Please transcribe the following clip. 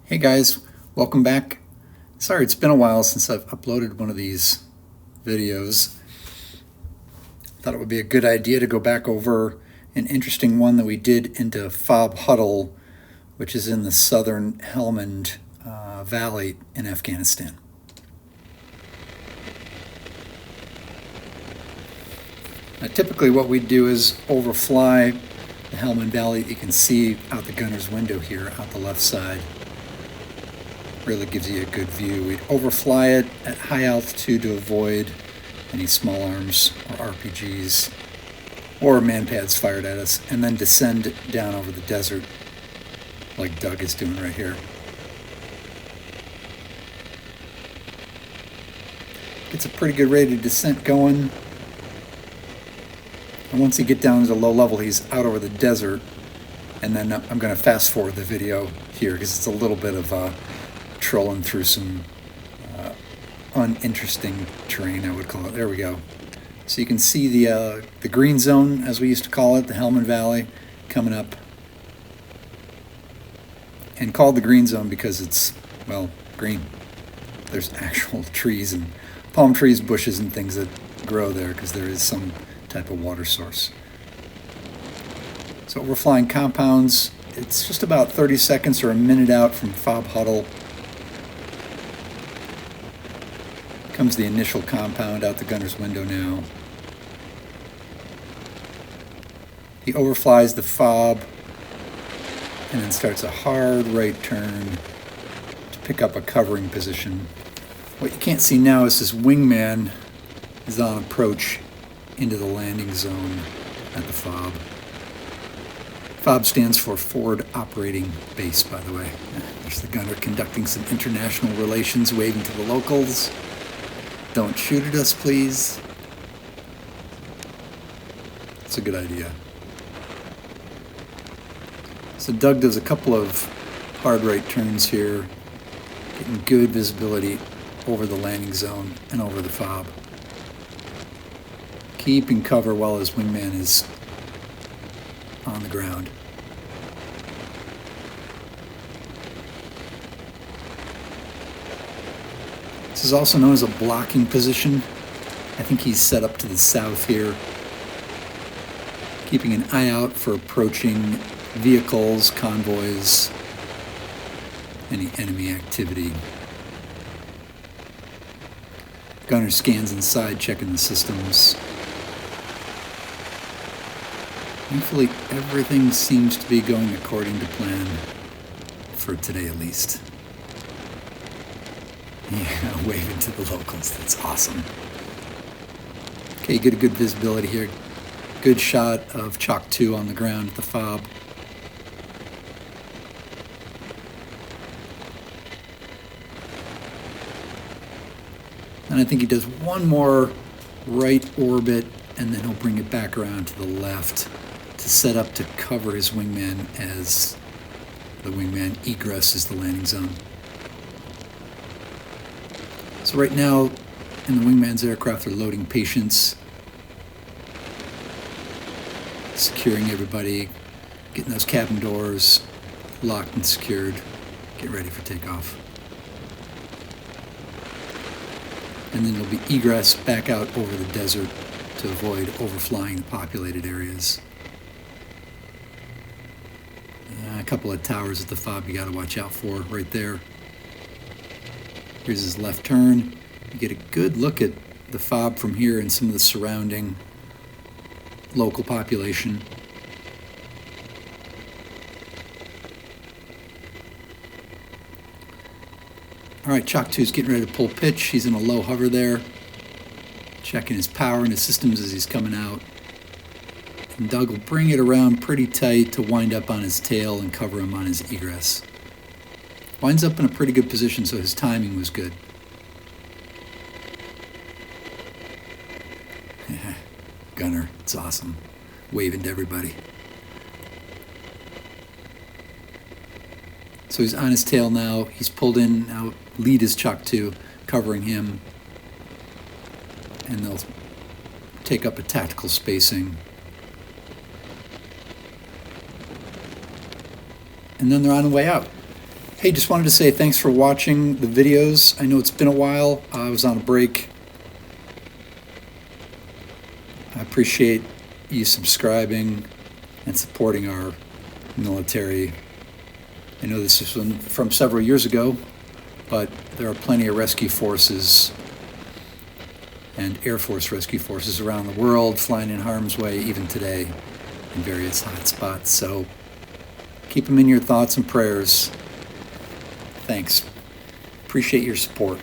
Hey guys, welcome back. Sorry, it's been a while since I've uploaded one of these videos. Thought it would be a good idea to go back over an interesting one that we did into FOB Huddle, which is in the southern Helmand Valley in Afghanistan. Now, typically what we do is overfly the Helmand Valley. You can see out the gunner's window here, out the left side. Really gives you a good view. We'd overfly it at high altitude to avoid any small arms or RPGs or manpads fired at us, and then descend down over the desert like Doug is doing right here. Gets a pretty good rate of descent going, and once you get down to the low level, he's out over the desert. And then I'm going to fast forward the video here because it's a little bit of trolling through some uninteresting terrain, I would call it. There we go. So you can see the green zone, as we used to call it, the Helmand Valley, coming up. And called the green zone because it's, well, green. There's actual trees and palm trees, bushes, and things that grow there because there is some type of water source. So we're flying compounds. It's just about 30 seconds or a minute out from FOB Huddle. Comes the initial compound out the gunner's window now. He overflies the FOB and then starts a hard right turn to pick up a covering position. What you can't see now is this wingman is on approach into the landing zone at the FOB. FOB stands for Forward Operating Base, by the way. There's the gunner conducting some international relations, waving to the locals. Don't shoot at us, please. It's a good idea. So Doug does a couple of hard right turns here, getting good visibility over the landing zone and over the FOB. Keeping cover while his wingman is on the ground. This is also known as a blocking position. I think he's set up to the south here, keeping an eye out for approaching vehicles, convoys, any enemy activity. Gunner scans inside, checking the systems. Thankfully, everything seems to be going according to plan, for today at least. Yeah, waving to the locals. That's awesome. Okay, get a good visibility here. Good shot of Chalk 2 on the ground at the FOB. And I think he does one more right orbit, and then he'll bring it back around to the left to set up to cover his wingman as the wingman egress is the landing zone. So right now, in the wingman's aircraft, they're loading patients, securing everybody, getting those cabin doors locked and secured, get ready for takeoff. And then there'll be egress back out over the desert to avoid overflying the populated areas. A couple of towers at the FOB you got to watch out for right there. Here's his left turn. You get a good look at the FOB from here and some of the surrounding local population. All right, Chalk 2 is getting ready to pull pitch. He's in a low hover there, checking his power and his systems as he's coming out. And Doug will bring it around pretty tight to wind up on his tail and cover him on his egress. Winds up in a pretty good position, so his timing was good. Gunner, it's awesome. Waving to everybody. So he's on his tail now. He's pulled in. Now lead is Chalk 2, covering him. And they'll take up a tactical spacing. And then they're on the way out. Hey, just wanted to say thanks for watching the videos. I know it's been a while. I was on a break. I appreciate you subscribing and supporting our military. I know this is from several years ago, but there are plenty of rescue forces and Air Force rescue forces around the world flying in harm's way even today in various hot spots. So keep them in your thoughts and prayers. Thanks. Appreciate your support.